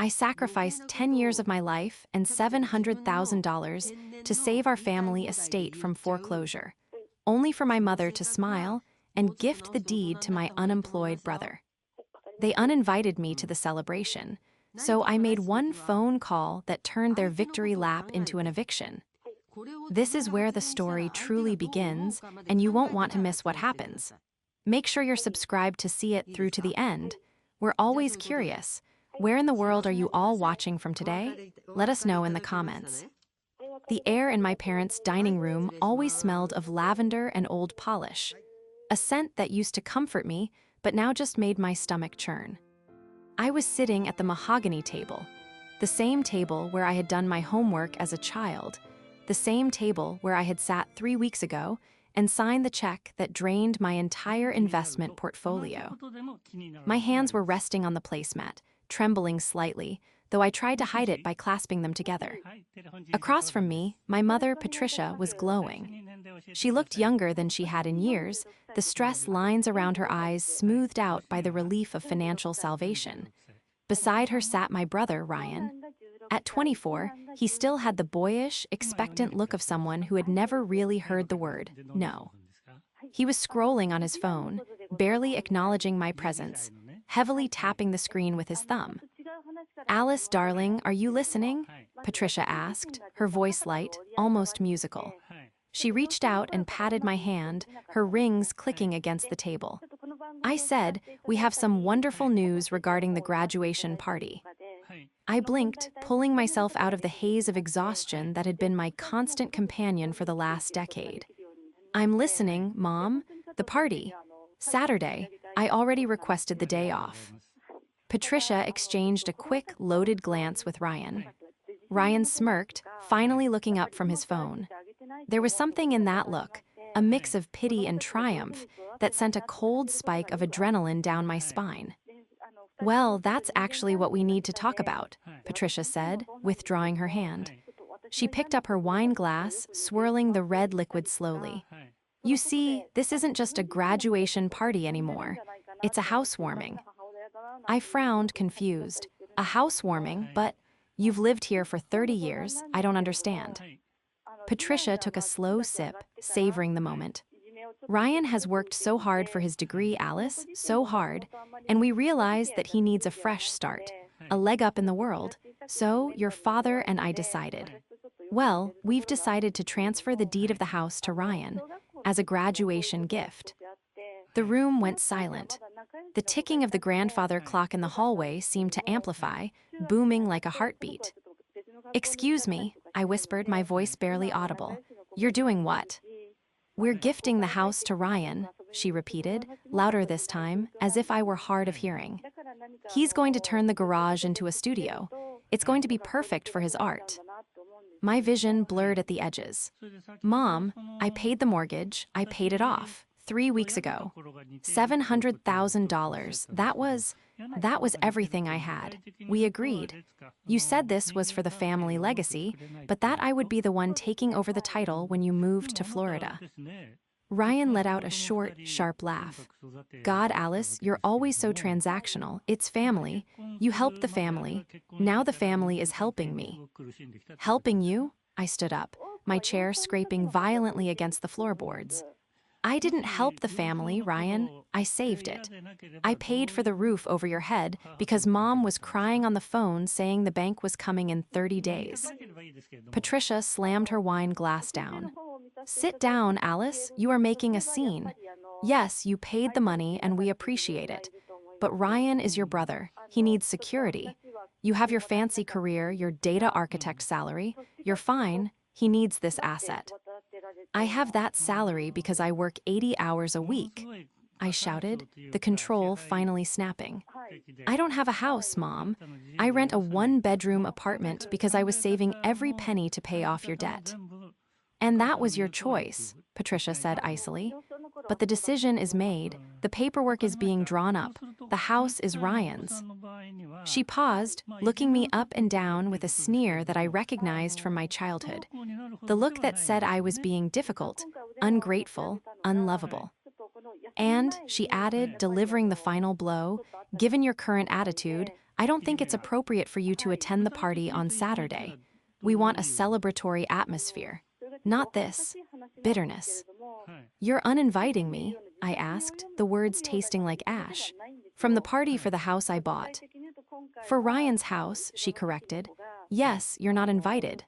I sacrificed 10 years of my life and $700,000 to save our family estate from foreclosure, only for my mother to smile and gift the deed to my unemployed brother. They uninvited me to the celebration, so I made one phone call that turned their victory lap into an eviction. This is where the story truly begins, and you won't want to miss what happens. Make sure you're subscribed to see it through to the end. We're always curious. Where in the world are you all watching from today? Let us know in the comments. The air in my parents' dining room always smelled of lavender and old polish, a scent that used to comfort me, but now just made my stomach churn. I was sitting at the mahogany table, the same table where I had done my homework as a child, the same table where I had sat 3 weeks ago and signed the check that drained my entire investment portfolio. My hands were resting on the placemat, trembling slightly, though I tried to hide it by clasping them together. Across from me, my mother, Patricia, was glowing. She looked younger than she had in years, the stress lines around her eyes smoothed out by the relief of financial salvation. Beside her sat my brother, Ryan. At 24, he still had the boyish, expectant look of someone who had never really heard the word no. He was scrolling on his phone, barely acknowledging my presence, heavily tapping the screen with his thumb. "Alice, darling, are you listening?" Patricia asked, her voice light, almost musical. She reached out and patted my hand, her rings clicking against the table. I said, "We have some wonderful news regarding the graduation party." I blinked, pulling myself out of the haze of exhaustion that had been my constant companion for the last decade. "I'm listening, Mom. The party. Saturday. I already requested the day off." Patricia exchanged a quick, loaded glance with Ryan. Ryan smirked, finally looking up from his phone. There was something in that look, a mix of pity and triumph, that sent a cold spike of adrenaline down my spine. "Well, that's actually what we need to talk about," Patricia said, withdrawing her hand. She picked up her wine glass, swirling the red liquid slowly. "You see, this isn't just a graduation party anymore. It's a housewarming." I frowned, confused. "A housewarming, but you've lived here for 30 years. I don't understand." Patricia took a slow sip, savoring the moment. "Ryan has worked so hard for his degree, Alice, so hard, and we realize that he needs a fresh start, a leg up in the world. So your father and I decided. Well, we've decided to transfer the deed of the house to Ryan as a graduation gift." The room went silent. The ticking of the grandfather clock in the hallway seemed to amplify, booming like a heartbeat. "Excuse me," I whispered, my voice barely audible. "You're doing what?" "We're gifting the house to Ryan," she repeated, louder this time, as if I were hard of hearing. "He's going to turn the garage into a studio. It's going to be perfect for his art." My vision blurred at the edges. "Mom, I paid the mortgage, I paid it off 3 weeks ago. $700,000, that was everything I had. We agreed. You said this was for the family legacy, but that I would be the one taking over the title when you moved to Florida." Ryan let out a short, sharp laugh. "God, Alice, you're always so transactional. It's family. You helped the family. Now the family is helping me." "Helping you?" I stood up, my chair scraping violently against the floorboards. "I didn't help the family, Ryan. I saved it. I paid for the roof over your head because Mom was crying on the phone saying the bank was coming in 30 days. Patricia slammed her wine glass down. "Sit down, Alice. You are making a scene. Yes, you paid the money and we appreciate it. But Ryan is your brother. He needs security. You have your fancy career, your data architect salary. You're fine. He needs this asset." "I have that salary because I work 80 hours a week," I shouted, the control finally snapping. "I don't have a house, Mom. I rent a one-bedroom apartment because I was saving every penny to pay off your debt." "And that was your choice," Patricia said icily. "But the decision is made. The paperwork is being drawn up. The house is Ryan's." She paused, looking me up and down with a sneer that I recognized from my childhood. The look that said I was being difficult, ungrateful, unlovable. "And," she added, delivering the final blow, "given your current attitude, I don't think it's appropriate for you to attend the party on Saturday. We want a celebratory atmosphere. Not this. Bitterness. You're uninviting me, I asked, the words tasting like ash. From the party for the house I bought. For Ryan's house, she corrected. Yes, you're not invited.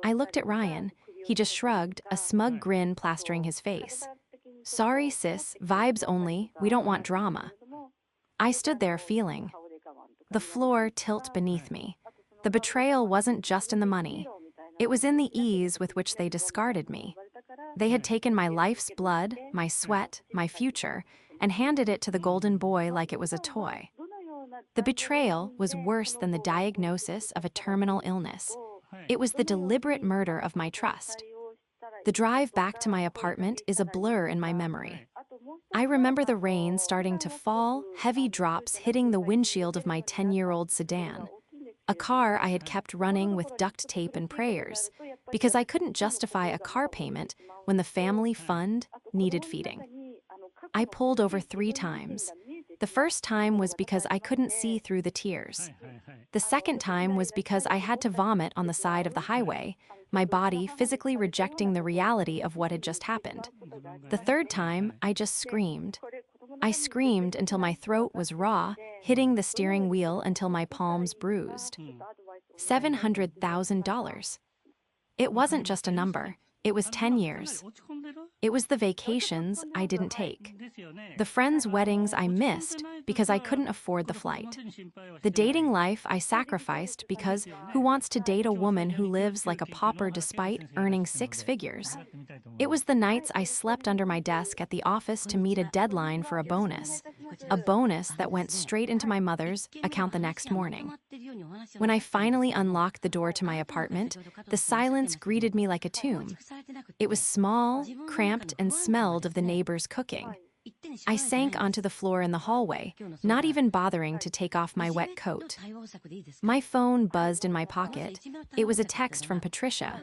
I looked at Ryan. He just shrugged, a smug grin plastering his face. Sorry, sis, vibes only, we don't want drama. I stood there feeling the floor tilt beneath me. The betrayal wasn't just in the money. It was in the ease with which they discarded me. They had taken my life's blood, my sweat, my future, and handed it to the golden boy like it was a toy. The betrayal was worse than the diagnosis of a terminal illness. It was the deliberate murder of my trust. The drive back to my apartment is a blur in my memory. I remember the rain starting to fall, heavy drops hitting the windshield of my 10-year-old sedan. A car I had kept running with duct tape and prayers, because I couldn't justify a car payment when the family fund needed feeding. I pulled over 3 times. The first time was because I couldn't see through the tears. The second time was because I had to vomit on the side of the highway, my body physically rejecting the reality of what had just happened. The third time, I just screamed. I screamed until my throat was raw, hitting the steering wheel until my palms bruised. $700,000. It wasn't just a number, it was 10 years. It was the vacations I didn't take. The friends' weddings I missed because I couldn't afford the flight. The dating life I sacrificed because who wants to date a woman who lives like a pauper despite earning 6 figures? It was the nights I slept under my desk at the office to meet a deadline for a bonus that went straight into my mother's account the next morning. When I finally unlocked the door to my apartment, the silence greeted me like a tomb. It was small, cramped, and smelled of the neighbors' cooking. I sank onto the floor in the hallway, not even bothering to take off my wet coat. My phone buzzed in my pocket. It was a text from Patricia.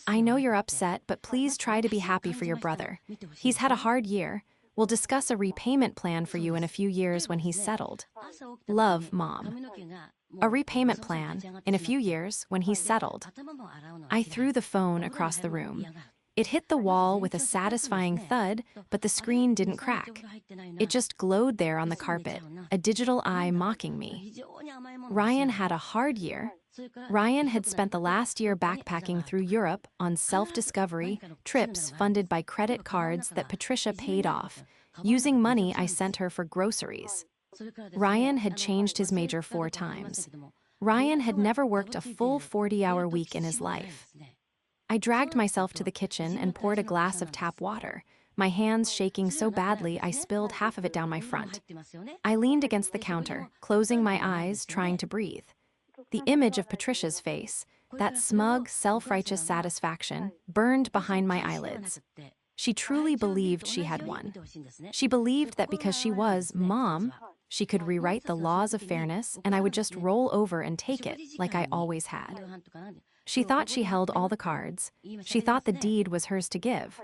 I know you're upset, but please try to be happy for your brother. He's had a hard year. We'll discuss a repayment plan for you in a few years when he's settled. Love, Mom. A repayment plan, in a few years, when he's settled. I threw the phone across the room. It hit the wall with a satisfying thud, but the screen didn't crack. It just glowed there on the carpet, a digital eye mocking me. Ryan had a hard year. Ryan had spent the last year backpacking through Europe on self-discovery trips funded by credit cards that Patricia paid off, using money I sent her for groceries. Ryan had changed his major 4 times. Ryan had never worked a full 40-hour week in his life. I dragged myself to the kitchen and poured a glass of tap water, my hands shaking so badly I spilled half of it down my front. I leaned against the counter, closing my eyes, trying to breathe. The image of Patricia's face, that smug, self-righteous satisfaction, burned behind my eyelids. She truly believed she had won. She believed that because she was Mom, she could rewrite the laws of fairness and I would just roll over and take it like I always had. She thought she held all the cards. She thought the deed was hers to give.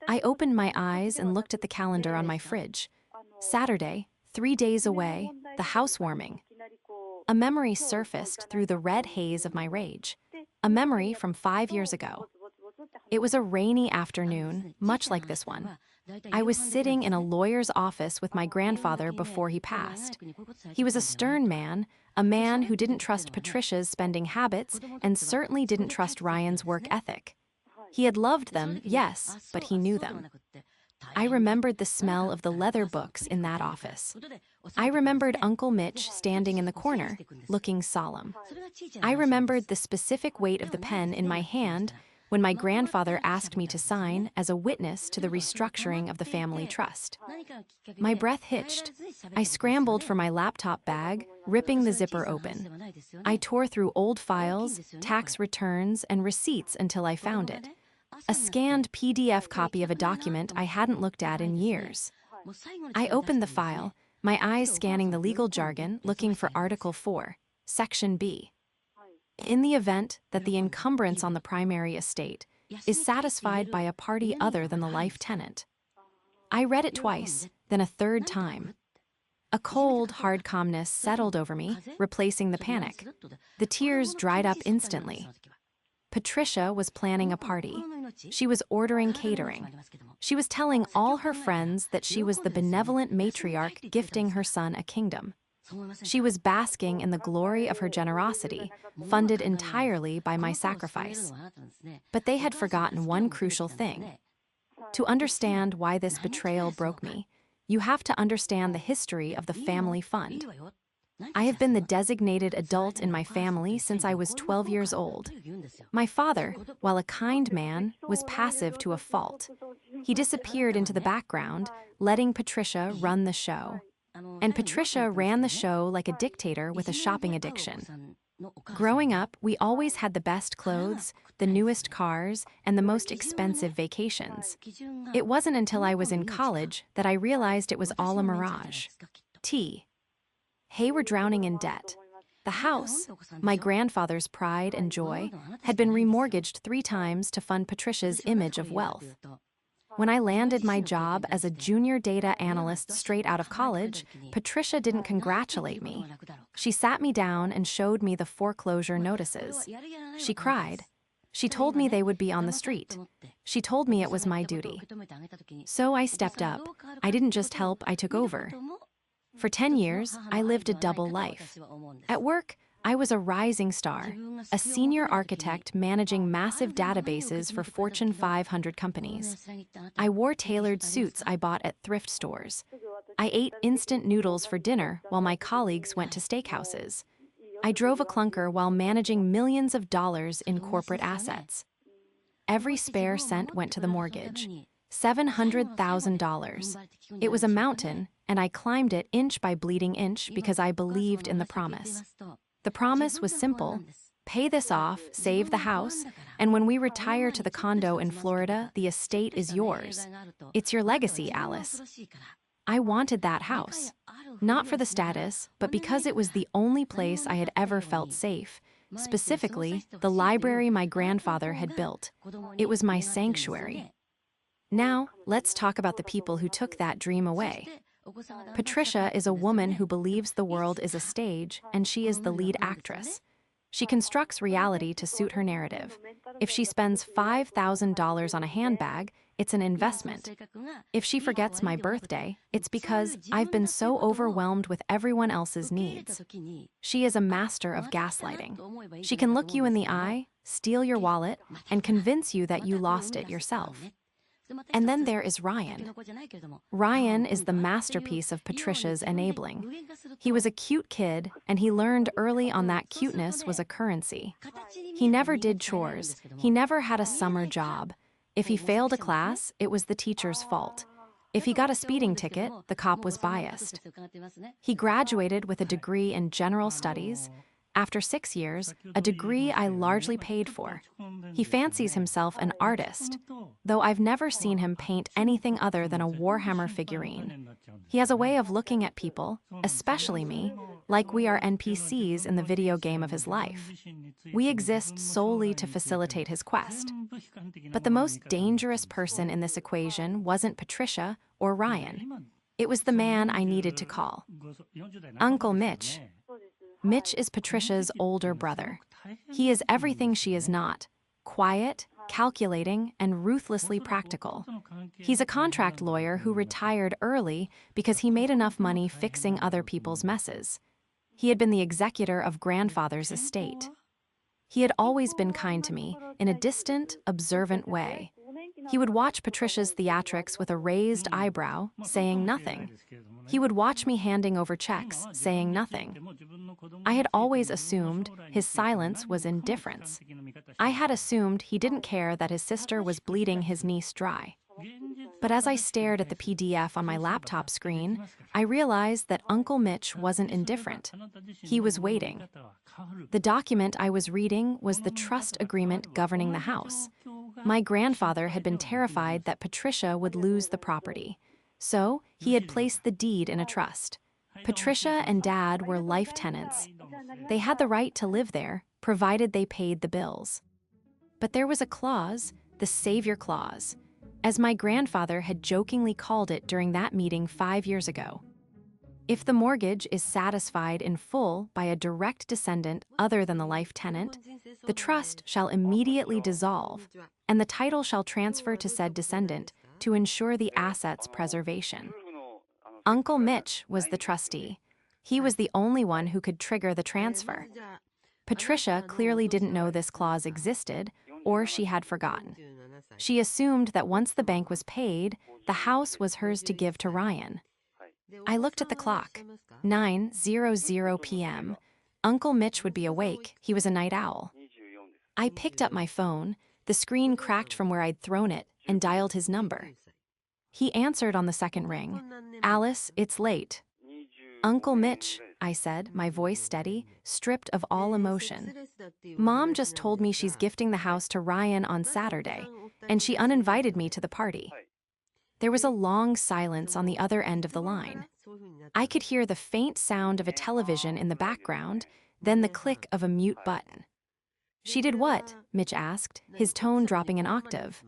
I opened my eyes and looked at the calendar on my fridge. Saturday, 3 days away, the housewarming. A memory surfaced through the red haze of my rage. A memory from 5 years ago. It was a rainy afternoon, much like this one. I was sitting in a lawyer's office with my grandfather before he passed. He was a stern man, a man who didn't trust Patricia's spending habits and certainly didn't trust Ryan's work ethic. He had loved them, yes, but he knew them. I remembered the smell of the leather books in that office. I remembered Uncle Mitch standing in the corner, looking solemn. I remembered the specific weight of the pen in my hand when my grandfather asked me to sign as a witness to the restructuring of the family trust. My breath hitched. I scrambled for my laptop bag, ripping the zipper open. I tore through old files, tax returns, and receipts until I found it. A scanned PDF copy of a document I hadn't looked at in years. I opened the file, my eyes scanning the legal jargon, looking for Article 4, Section B. In the event that the encumbrance on the primary estate is satisfied by a party other than the life tenant. I read it twice, then a third time. A cold, hard calmness settled over me, replacing the panic. The tears dried up instantly. Patricia was planning a party. She was ordering catering. She was telling all her friends that she was the benevolent matriarch gifting her son a kingdom. She was basking in the glory of her generosity, funded entirely by my sacrifice. But they had forgotten one crucial thing. To understand why this betrayal broke me, you have to understand the history of the family fund. I have been the designated adult in my family since I was 12 years old. My father, while a kind man, was passive to a fault. He disappeared into the background, letting Patricia run the show. And Patricia ran the show like a dictator with a shopping addiction. Growing up, we always had the best clothes, the newest cars, and the most expensive vacations. It wasn't until I was in college that I realized it was all a mirage. Hey, we're drowning in debt. The house, my grandfather's pride and joy, had been remortgaged 3 times to fund Patricia's image of wealth. When I landed my job as a junior data analyst straight out of college, Patricia didn't congratulate me. She sat me down and showed me the foreclosure notices. She cried. She told me they would be on the street. She told me it was my duty. So I stepped up. I didn't just help, I took over. For 10 years, I lived a double life. At work, I was a rising star, a senior architect managing massive databases for Fortune 500 companies. I wore tailored suits I bought at thrift stores. I ate instant noodles for dinner while my colleagues went to steakhouses. I drove a clunker while managing millions of dollars in corporate assets. Every spare cent went to the mortgage. $700,000. It was a mountain, and I climbed it inch by bleeding inch because I believed in the promise. The promise was simple: pay this off, save the house, and when we retire to the condo in Florida, the estate is yours. It's your legacy, Alice. I wanted that house, not for the status, but because it was the only place I had ever felt safe, specifically the library my grandfather had built. It was my sanctuary. Now, let's talk about the people who took that dream away. Patricia is a woman who believes the world is a stage, and she is the lead actress. She constructs reality to suit her narrative. If she spends $5,000 on a handbag, it's an investment. If she forgets my birthday, it's because I've been so overwhelmed with everyone else's needs. She is a master of gaslighting. She can look you in the eye, steal your wallet, and convince you that you lost it yourself. And then there is Ryan. Ryan is the masterpiece of Patricia's enabling. He was a cute kid, and he learned early on that cuteness was a currency. He never did chores. He never had a summer job. If he failed a class, it was the teacher's fault. If he got a speeding ticket, the cop was biased. He graduated with a degree in general studies. After 6 years, a degree I largely paid for. He fancies himself an artist, though I've never seen him paint anything other than a Warhammer figurine. He has a way of looking at people, especially me, like we are NPCs in the video game of his life. We exist solely to facilitate his quest. But the most dangerous person in this equation wasn't Patricia or Ryan. It was the man I needed to call. Uncle Mitch. Mitch is Patricia's older brother. He is everything she is not: quiet, calculating, and ruthlessly practical. He's a contract lawyer who retired early because he made enough money fixing other people's messes. He had been the executor of grandfather's estate. He had always been kind to me, in a distant, observant way. He would watch Patricia's theatrics with a raised eyebrow, saying nothing. He would watch me handing over checks, saying nothing. I had always assumed his silence was indifference. I had assumed he didn't care that his sister was bleeding his niece dry. But as I stared at the PDF on my laptop screen, I realized that Uncle Mitch wasn't indifferent. He was waiting. The document I was reading was the trust agreement governing the house. My grandfather had been terrified that Patricia would lose the property, so he had placed the deed in a trust. Patricia and Dad were life tenants. They had the right to live there, provided they paid the bills. But there was a clause, the Savior Clause, as my grandfather had jokingly called it during that meeting 5 years ago. If the mortgage is satisfied in full by a direct descendant other than the life tenant, the trust shall immediately dissolve, and the title shall transfer to said descendant to ensure the asset's preservation. Uncle Mitch was the trustee. He was the only one who could trigger the transfer. Patricia clearly didn't know this clause existed, or she had forgotten. She assumed that once the bank was paid, the house was hers to give to Ryan. I looked at the clock. 9:00 p.m. Uncle Mitch would be awake. He was a night owl. I picked up my phone. The screen cracked from where I'd thrown it and dialed his number. He answered on the second ring. "Alice, it's late." "Uncle Mitch," I said, my voice steady, stripped of all emotion. "Mom just told me she's gifting the house to Ryan on Saturday, and she uninvited me to the party." There was a long silence on the other end of the line. I could hear the faint sound of a television in the background, then the click of a mute button. "She did what?" Mitch asked, his tone dropping an octave.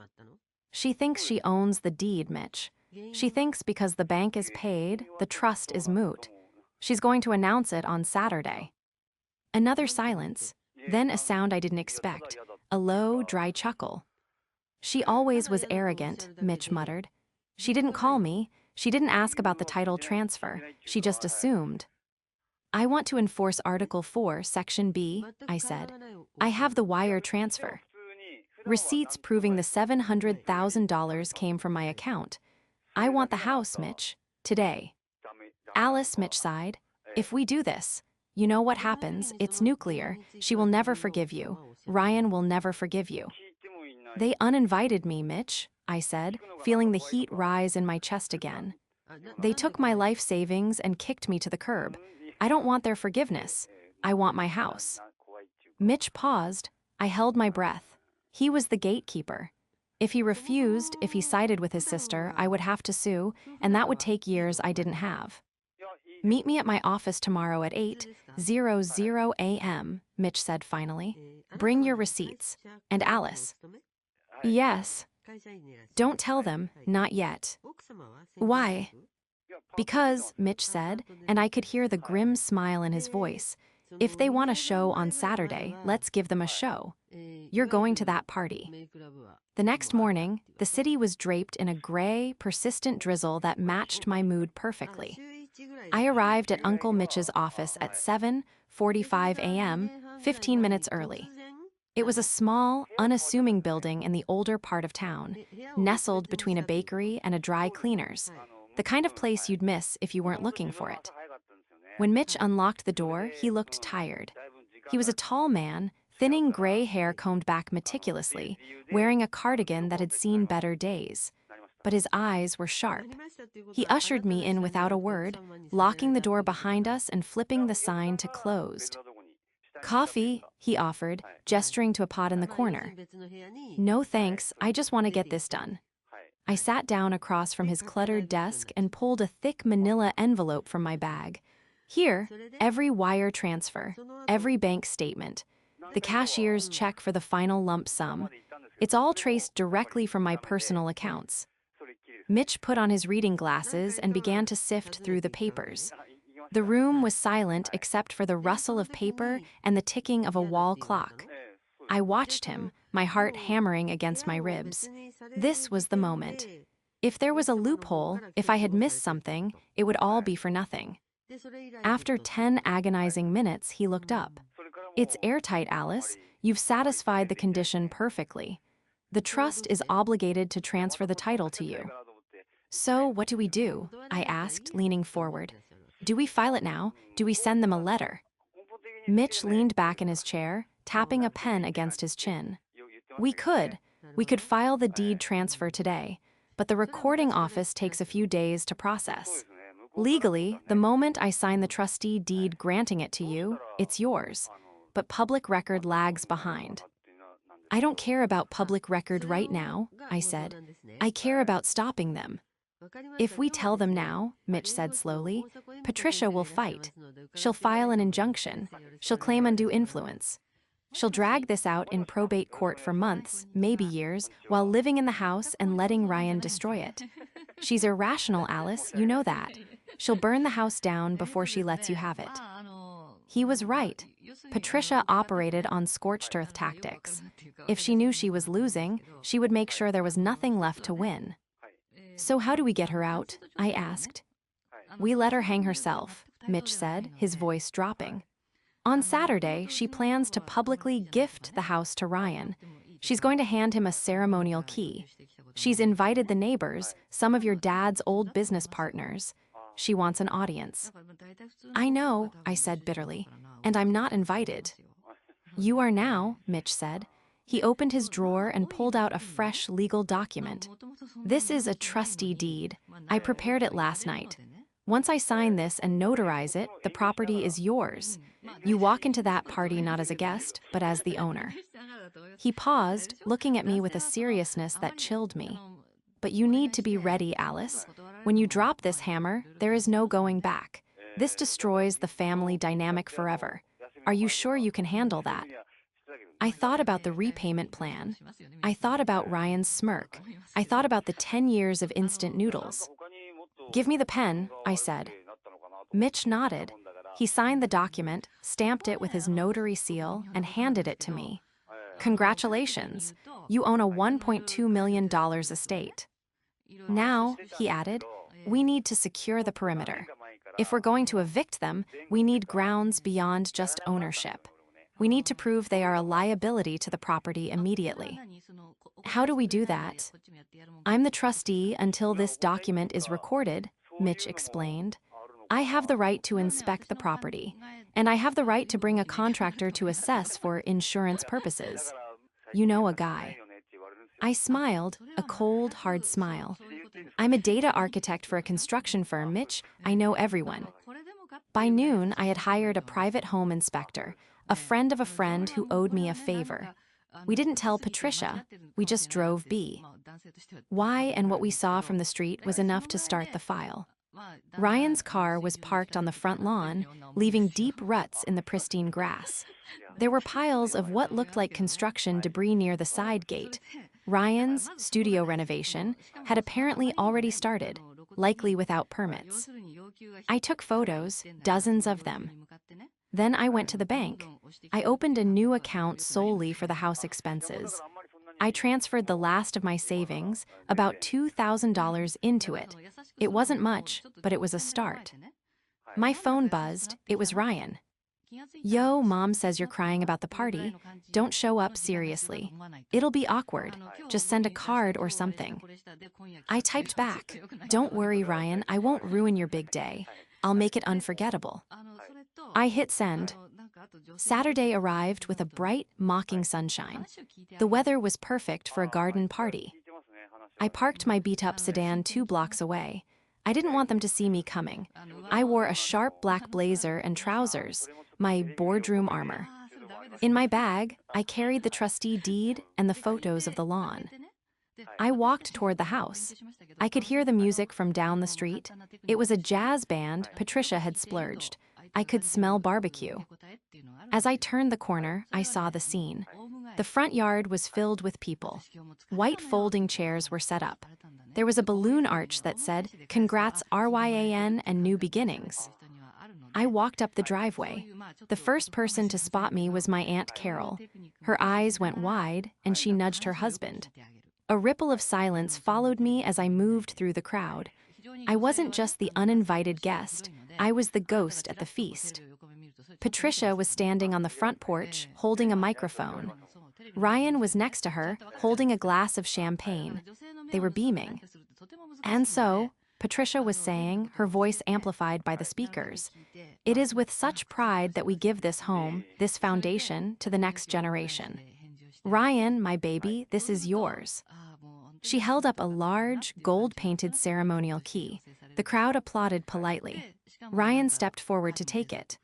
"She thinks she owns the deed, Mitch. She thinks because the bank is paid, the trust is moot. She's going to announce it on Saturday." Another silence, then a sound I didn't expect, a low, dry chuckle. "She always was arrogant," Mitch muttered. "She didn't call me. She didn't ask about the title transfer. She just assumed." "I want to enforce Article 4, Section B," I said. "I have the wire transfer. Receipts proving the $700,000 came from my account. I want the house, Mitch, today." "Alice," Mitch sighed, "if we do this, you know what happens. It's nuclear. She will never forgive you. Ryan will never forgive you." "They uninvited me, Mitch," I said, feeling the heat rise in my chest again. "They took my life savings and kicked me to the curb. I don't want their forgiveness. I want my house." Mitch paused. I held my breath. He was the gatekeeper. If he refused, if he sided with his sister, I would have to sue, and that would take years I didn't have. "Meet me at my office tomorrow at 8:00 a.m., Mitch said finally. "Bring your receipts. And Alice." "Yes." "Don't tell them, not yet." "Why?" "Because," Mitch said, and I could hear the grim smile in his voice, "if they want a show on Saturday, let's give them a show. You're going to that party." The next morning, the city was draped in a gray, persistent drizzle that matched my mood perfectly. I arrived at Uncle Mitch's office at 7:45 a.m., 15 minutes early. It was a small, unassuming building in the older part of town, nestled between a bakery and a dry cleaner's, the kind of place you'd miss if you weren't looking for it. When Mitch unlocked the door, he looked tired. He was a tall man, thinning gray hair combed back meticulously, wearing a cardigan that had seen better days. But his eyes were sharp. He ushered me in without a word, locking the door behind us and flipping the sign to closed. "Coffee," he offered, gesturing to a pot in the corner. "No thanks, I just want to get this done." I sat down across from his cluttered desk and pulled a thick manila envelope from my bag. Here, every wire transfer, every bank statement, the cashier's check for the final lump sum. It's all traced directly from my personal accounts. Mitch put on his reading glasses and began to sift through the papers. The room was silent except for the rustle of paper and the ticking of a wall clock. I watched him, my heart hammering against my ribs. This was the moment. If there was a loophole, if I had missed something, it would all be for nothing. After 10 agonizing minutes, he looked up. "It's airtight, Alice. You've satisfied the condition perfectly. The trust is obligated to transfer the title to you." "So, what do we do?" I asked, leaning forward. "Do we file it now? Do we send them a letter?" Mitch leaned back in his chair, tapping a pen against his chin. We could file the deed transfer today, but the recording office takes a few days to process. Legally, the moment I sign the trustee deed granting it to you, it's yours. But public record lags behind. "I don't care about public record right now," I said. "I care about stopping them." "If we tell them now," Mitch said slowly, "Patricia will fight. She'll file an injunction. She'll claim undue influence. She'll drag this out in probate court for months, maybe years, while living in the house and letting Ryan destroy it. She's irrational, Alice, you know that. She'll burn the house down before she lets you have it. He was right. Patricia operated on scorched earth tactics. If she knew she was losing, she would make sure there was nothing left to win. So how do we get her out? I asked. We let her hang herself, Mitch said, his voice dropping. On Saturday, she plans to publicly gift the house to Ryan. She's going to hand him a ceremonial key. She's invited the neighbors, some of your dad's old business partners. She wants an audience. I know, I said bitterly, and I'm not invited. You are now, Mitch said. He opened his drawer and pulled out a fresh legal document. This is a trustee deed. I prepared it last night. Once I sign this and notarize it, the property is yours. You walk into that party not as a guest, but as the owner. He paused, looking at me with a seriousness that chilled me. But you need to be ready, Alice. When you drop this hammer, there is no going back. This destroys the family dynamic forever. Are you sure you can handle that? I thought about the repayment plan. I thought about Ryan's smirk. I thought about the 10 years of instant noodles. Give me the pen, I said. Mitch nodded. He signed the document, stamped it with his notary seal, and handed it to me. Congratulations. You own a $1.2 million estate. Now, he added, we need to secure the perimeter. If we're going to evict them, we need grounds beyond just ownership. We need to prove they are a liability to the property immediately. How do we do that? I'm the trustee until this document is recorded, Mitch explained. I have the right to inspect the property, and I have the right to bring a contractor to assess for insurance purposes. You know a guy. I smiled, a cold, hard smile. I'm a data architect for a construction firm, Mitch. I know everyone. By noon, I had hired a private home inspector, a friend of a friend who owed me a favor. We didn't tell Patricia, we just drove B. Why and what we saw from the street was enough to start the file. Ryan's car was parked on the front lawn, leaving deep ruts in the pristine grass. There were piles of what looked like construction debris near the side gate. Ryan's studio renovation had apparently already started, likely without permits. I took photos, dozens of them. Then I went to the bank. I opened a new account solely for the house expenses. I transferred the last of my savings, about $2,000, into it. It wasn't much, but it was a start. My phone buzzed. It was Ryan. Yo, Mom says you're crying about the party. Don't show up seriously. It'll be awkward. Just send a card or something. I typed back. Don't worry, Ryan. I won't ruin your big day. I'll make it unforgettable. I hit send. Saturday arrived with a bright, mocking sunshine. The weather was perfect for a garden party. I parked my beat-up sedan 2 blocks away. I didn't want them to see me coming. I wore a sharp black blazer and trousers, my boardroom armor. In my bag, I carried the trustee deed and the photos of the lawn. I walked toward the house. I could hear the music from down the street. It was a jazz band Patricia had splurged. I could smell barbecue. As I turned the corner, I saw the scene. The front yard was filled with people. White folding chairs were set up. There was a balloon arch that said, "Congrats RYAN and new beginnings." I walked up the driveway. The first person to spot me was my Aunt Carol. Her eyes went wide, and she nudged her husband. A ripple of silence followed me as I moved through the crowd. I wasn't just the uninvited guest, I was the ghost at the feast. Patricia was standing on the front porch, holding a microphone. Ryan was next to her, holding a glass of champagne. They were beaming. And so, Patricia was saying, her voice amplified by the speakers, "It is with such pride that we give this home, this foundation, to the next generation. Ryan, my baby, this is yours." She held up a large, gold-painted ceremonial key. The crowd applauded politely. Ryan stepped forward to take it.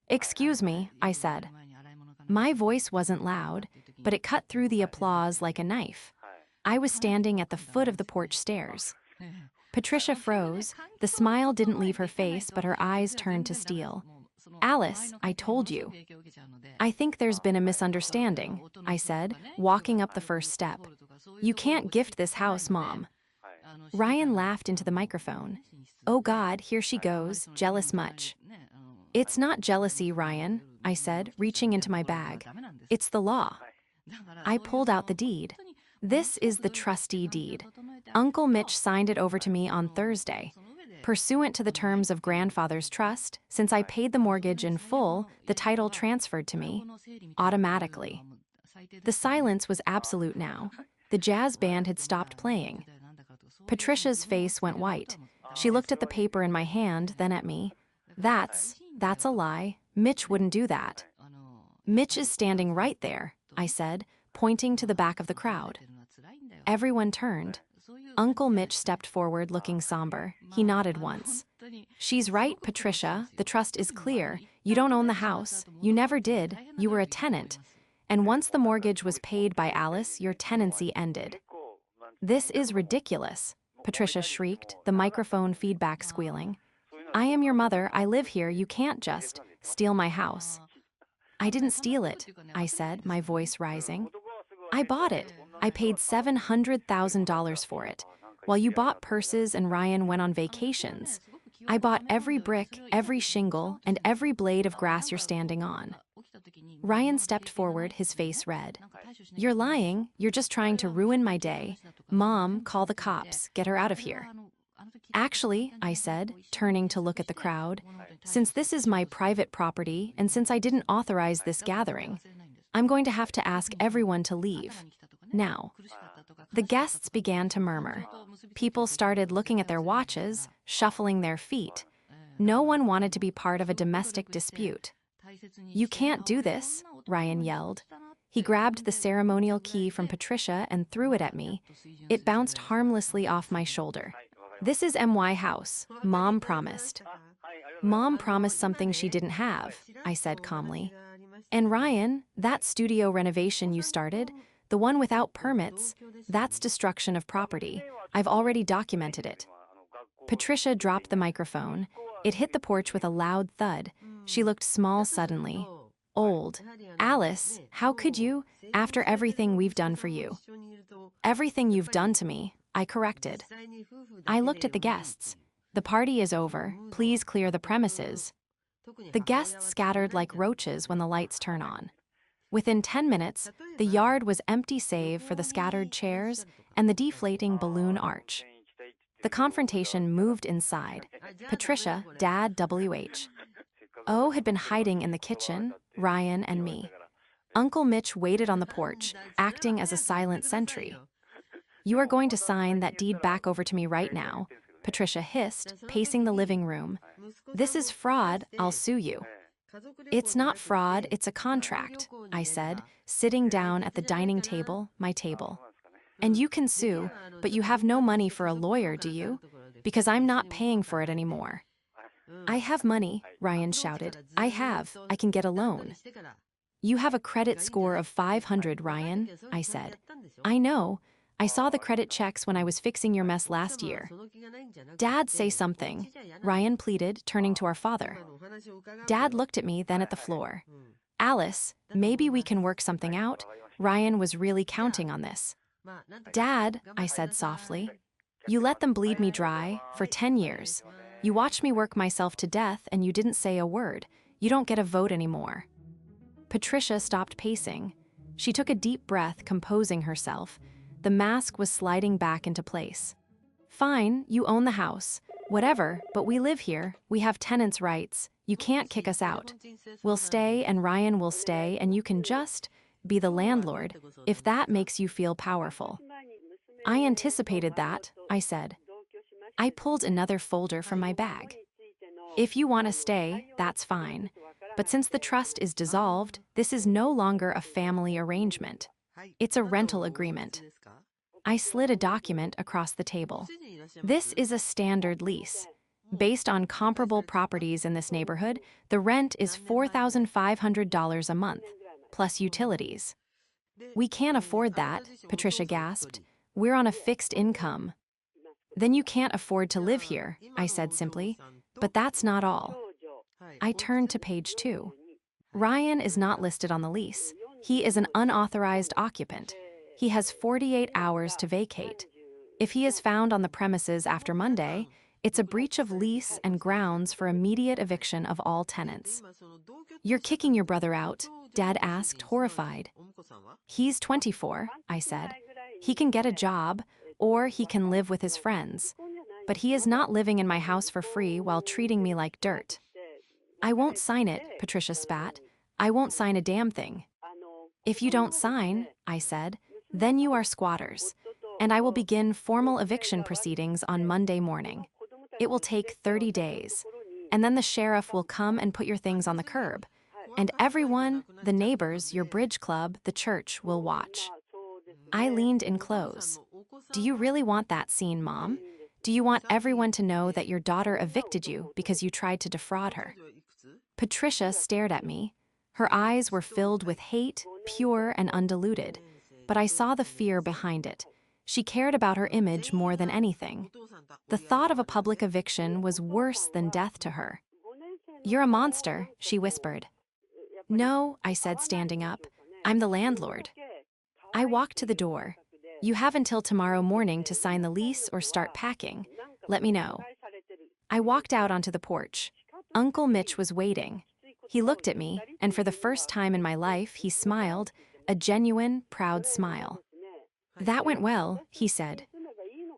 "Excuse me," I said. My voice wasn't loud, but it cut through the applause like a knife. I was standing at the foot of the porch stairs. Patricia froze. The smile didn't leave her face, but her eyes turned to steel. "Alice, I told you." "I think there's been a misunderstanding," I said, walking up the first step. "You can't gift this house, Mom." Ryan laughed into the microphone. Oh God, here she goes, jealous much. It's not jealousy, Ryan, I said, reaching into my bag. It's the law. I pulled out the deed. This is the trustee deed. Uncle Mitch signed it over to me on Thursday. Pursuant to the terms of grandfather's trust, since I paid the mortgage in full, the title transferred to me automatically. The silence was absolute now. The jazz band had stopped playing. Patricia's face went white. She looked at the paper in my hand, then at me. That's a lie. Mitch wouldn't do that. Mitch is standing right there, I said, pointing to the back of the crowd. Everyone turned. Uncle Mitch stepped forward looking somber. He nodded once. She's right, Patricia. The trust is clear. You don't own the house. You never did. You were a tenant. And once the mortgage was paid by Alice, your tenancy ended. This is ridiculous, Patricia shrieked, the microphone feedback squealing. I am your mother. I live here. You can't just steal my house. I didn't steal it, I said, my voice rising. I bought it. I paid $700,000 for it. While you bought purses and Ryan went on vacations, I bought every brick, every shingle, and every blade of grass you're standing on. Ryan stepped forward, his face red. You're lying. You're just trying to ruin my day. Mom, call the cops. Get her out of here. Actually, I said, turning to look at the crowd, since this is my private property and since I didn't authorize this gathering, I'm going to have to ask everyone to leave. Now. The guests began to murmur. People started looking at their watches, shuffling their feet. No one wanted to be part of a domestic dispute. You can't do this, Ryan yelled. He grabbed the ceremonial key from Patricia and threw it at me. It bounced harmlessly off my shoulder. This is MY house, Mom promised. Mom promised something she didn't have, I said calmly. And Ryan, that studio renovation you started, the one without permits, that's destruction of property. I've already documented it. Patricia dropped the microphone. It hit the porch with a loud thud. She looked small suddenly. Old. Alice, how could you, after everything we've done for you? Everything you've done to me, I corrected. I looked at the guests. The party is over. Please clear the premises. The guests scattered like roaches when the lights turn on. Within 10 minutes, the yard was empty save for the scattered chairs and the deflating balloon arch. The confrontation moved inside. Patricia, Dad, WH. O had been hiding in the kitchen, Ryan and me. Uncle Mitch waited on the porch, acting as a silent sentry. You are going to sign that deed back over to me right now, Patricia hissed, pacing the living room. This is fraud, I'll sue you. It's not fraud, it's a contract, I said, sitting down at the dining table, my table. And you can sue, but you have no money for a lawyer, do you? Because I'm not paying for it anymore. I have money, Ryan shouted. I can get a loan. You have a credit score of 500, Ryan, I said. I know. I saw the credit checks when I was fixing your mess last year. Dad, say something, Ryan pleaded, turning to our father. Dad looked at me, then at the floor. Alice, maybe we can work something out. Ryan was really counting on this. Dad, I said softly, you let them bleed me dry for 10 years. You watched me work myself to death and you didn't say a word. You don't get a vote anymore. Patricia stopped pacing. She took a deep breath, composing herself. The mask was sliding back into place. Fine, you own the house. Whatever, but we live here. We have tenants' rights. You can't kick us out. We'll stay and Ryan will stay and you can just be the landlord if that makes you feel powerful. I anticipated that, I said. I pulled another folder from my bag. If you want to stay, that's fine. But since the trust is dissolved, this is no longer a family arrangement. It's a rental agreement. I slid a document across the table. This is a standard lease. Based on comparable properties in this neighborhood, the rent is $4,500 a month, plus utilities. We can't afford that, Patricia gasped. We're on a fixed income. Then you can't afford to live here, I said simply. But that's not all. I turned to page 2. Ryan is not listed on the lease. He is an unauthorized occupant. He has 48 hours to vacate. If he is found on the premises after Monday, It's a breach of lease and grounds for immediate eviction of all tenants. You're kicking your brother out? Dad asked, horrified. He's 24, I said. He can get a job, or he can live with his friends. But he is not living in my house for free while treating me like dirt. I won't sign it, Patricia spat. I won't sign a damn thing. If you don't sign, I said, then you are squatters, and I will begin formal eviction proceedings on Monday morning. It will take 30 days, and then the sheriff will come and put your things on the curb, and everyone, the neighbors, your bridge club, the church, will watch. I leaned in close. Do you really want that scene, Mom? Do you want everyone to know that your daughter evicted you because you tried to defraud her? Patricia stared at me. Her eyes were filled with hate, pure and undiluted, but I saw the fear behind it. She cared about her image more than anything. The thought of a public eviction was worse than death to her. You're a monster, she whispered. No, I said, standing up. I'm the landlord. I walked to the door. You have until tomorrow morning to sign the lease or start packing. Let me know. I walked out onto the porch. Uncle Mitch was waiting. He looked at me, and for the first time in my life, he smiled, a genuine, proud smile. That went well, he said.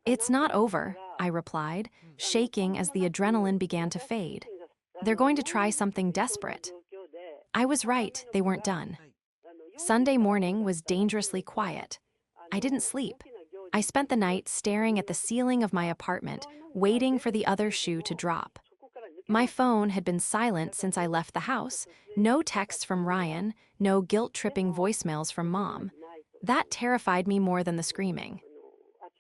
It's not over, I replied, shaking as the adrenaline began to fade. They're going to try something desperate. I was right, they weren't done. Sunday morning was dangerously quiet. I didn't sleep. I spent the night staring at the ceiling of my apartment, waiting for the other shoe to drop. My phone had been silent since I left the house. No texts from Ryan, no guilt-tripping voicemails from Mom. That terrified me more than the screaming.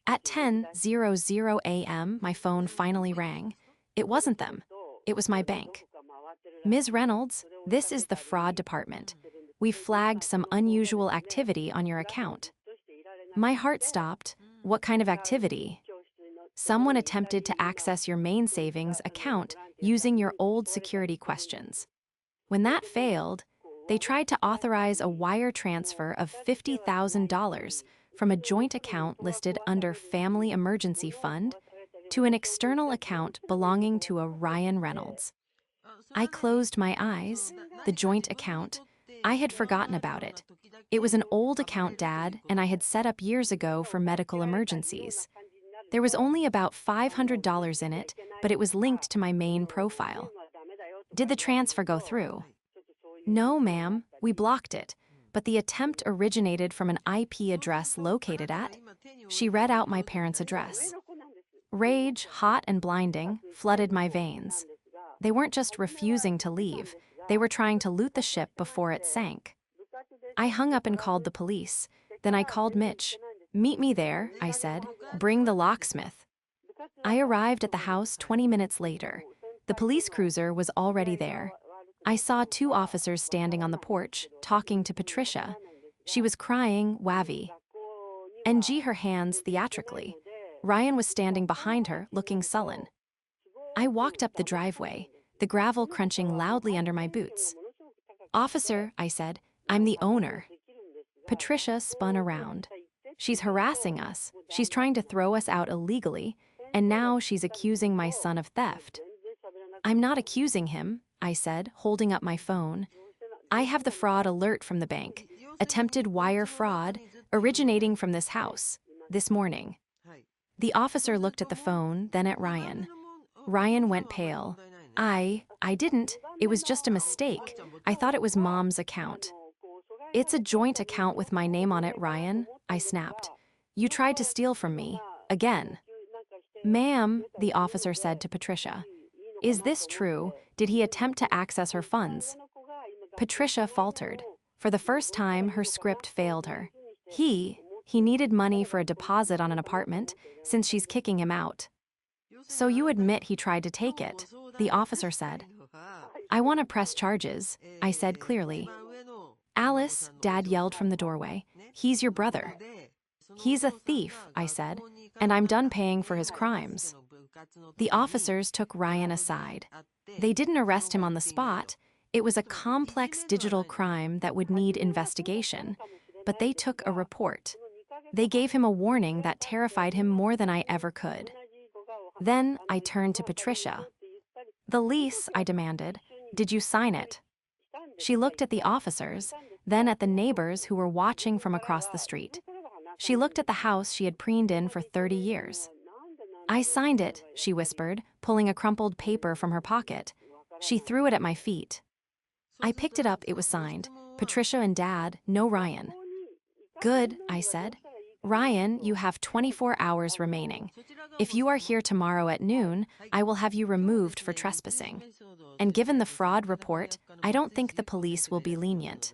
At 10:00 a.m., my phone finally rang. It wasn't them. It was my bank. Ms. Reynolds, this is the fraud department. We flagged some unusual activity on your account. My heart stopped. What kind of activity? Someone attempted to access your main savings account using your old security questions. When that failed, they tried to authorize a wire transfer of $50,000 from a joint account listed under Family Emergency Fund to an external account belonging to a Ryan Reynolds. I closed my eyes. The joint account. I had forgotten about it. It was an old account, Dad, and I had set up years ago for medical emergencies. There was only about $500 in it, but it was linked to my main profile. Did the transfer go through? No, ma'am, we blocked it, but the attempt originated from an IP address located at. She read out my parents' address. Rage, hot and blinding, flooded my veins. They weren't just refusing to leave, they were trying to loot the ship before it sank. I hung up and called the police. Then I called Mitch. Meet me there, I said. Bring the locksmith. I arrived at the house 20 minutes later. The police cruiser was already there. I saw two officers standing on the porch, talking to Patricia. She was crying, wavy. NG her hands theatrically. Ryan was standing behind her, looking sullen. I walked up the driveway, the gravel crunching loudly under my boots. Officer, I said, I'm the owner. Patricia spun around. She's harassing us. She's trying to throw us out illegally, and now she's accusing my son of theft. I'm not accusing him, I said, holding up my phone. I have the fraud alert from the bank, attempted wire fraud, originating from this house, this morning. The officer looked at the phone, then at Ryan. Ryan went pale. I didn't. It was just a mistake. I thought it was Mom's account. It's a joint account with my name on it, Ryan, I snapped. You tried to steal from me. Again. Ma'am, the officer said to Patricia. Is this true? Did he attempt to access her funds? Patricia faltered. For the first time, her script failed her. He needed money for a deposit on an apartment, since she's kicking him out. So you admit he tried to take it, the officer said. I want to press charges, I said clearly. Alice, Dad yelled from the doorway. He's your brother. He's a thief, I said, and I'm done paying for his crimes. The officers took Ryan aside. They didn't arrest him on the spot. It was a complex digital crime that would need investigation, but they took a report. They gave him a warning that terrified him more than I ever could. Then I turned to Patricia. "The lease," I demanded. "Did you sign it?" She looked at the officers, then at the neighbors who were watching from across the street. She looked at the house she had preened in for 30 years. "I signed it," she whispered, pulling a crumpled paper from her pocket. She threw it at my feet. I picked it up. It was signed. Patricia and Dad, no Ryan. "Good," I said. "Ryan, you have 24 hours remaining. If you are here tomorrow at noon, I will have you removed for trespassing. And given the fraud report, I don't think the police will be lenient."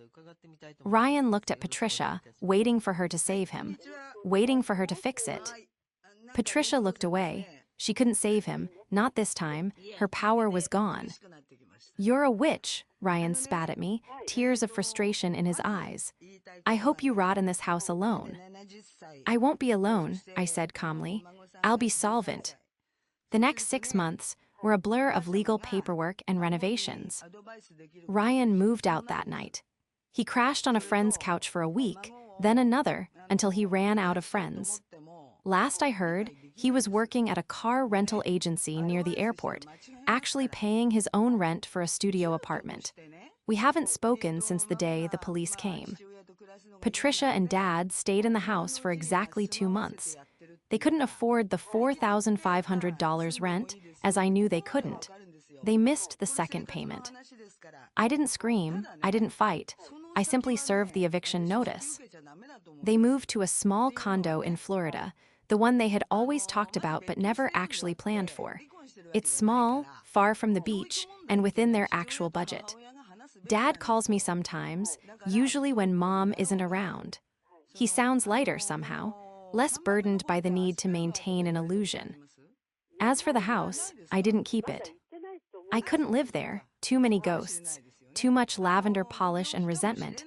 Ryan looked at Patricia, waiting for her to save him, waiting for her to fix it. Patricia looked away. She couldn't save him, not this time. Her power was gone. "You're a witch," Ryan spat at me, tears of frustration in his eyes. "I hope you rot in this house alone." "I won't be alone," I said calmly. "I'll be solvent." The next 6 months were a blur of legal paperwork and renovations. Ryan moved out that night. He crashed on a friend's couch for a week, then another, until he ran out of friends. Last I heard, he was working at a car rental agency near the airport, actually paying his own rent for a studio apartment. We haven't spoken since the day the police came. Patricia and Dad stayed in the house for exactly 2 months. They couldn't afford the $4,500 rent, as I knew they couldn't. They missed the second payment. I didn't scream, I didn't fight. I simply served the eviction notice. They moved to a small condo in Florida, the one they had always talked about but never actually planned for. It's small, far from the beach, and within their actual budget. Dad calls me sometimes, usually when Mom isn't around. He sounds lighter somehow, less burdened by the need to maintain an illusion. As for the house, I didn't keep it. I couldn't live there, too many ghosts, too much lavender polish and resentment.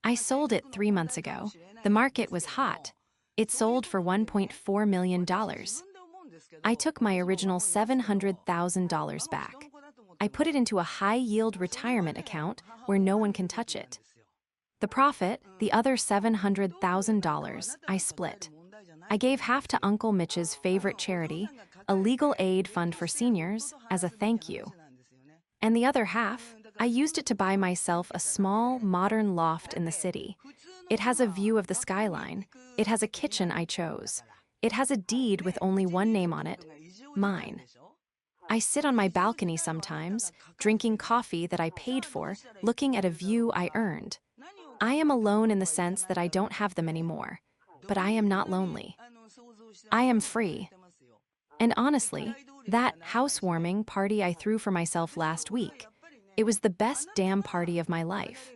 I sold it 3 months ago. The market was hot. It sold for $1.4 million. I took my original $700,000 back. I put it into a high-yield retirement account where no one can touch it. The profit, the other $700,000, I split. I gave half to Uncle Mitch's favorite charity, a legal aid fund for seniors, as a thank you. And the other half, I used it to buy myself a small, modern loft in the city. It has a view of the skyline. It has a kitchen I chose. It has a deed with only one name on it, mine. I sit on my balcony sometimes, drinking coffee that I paid for, looking at a view I earned. I am alone in the sense that I don't have them anymore, but I am not lonely. I am free. And honestly, that housewarming party I threw for myself last week, it was the best damn party of my life.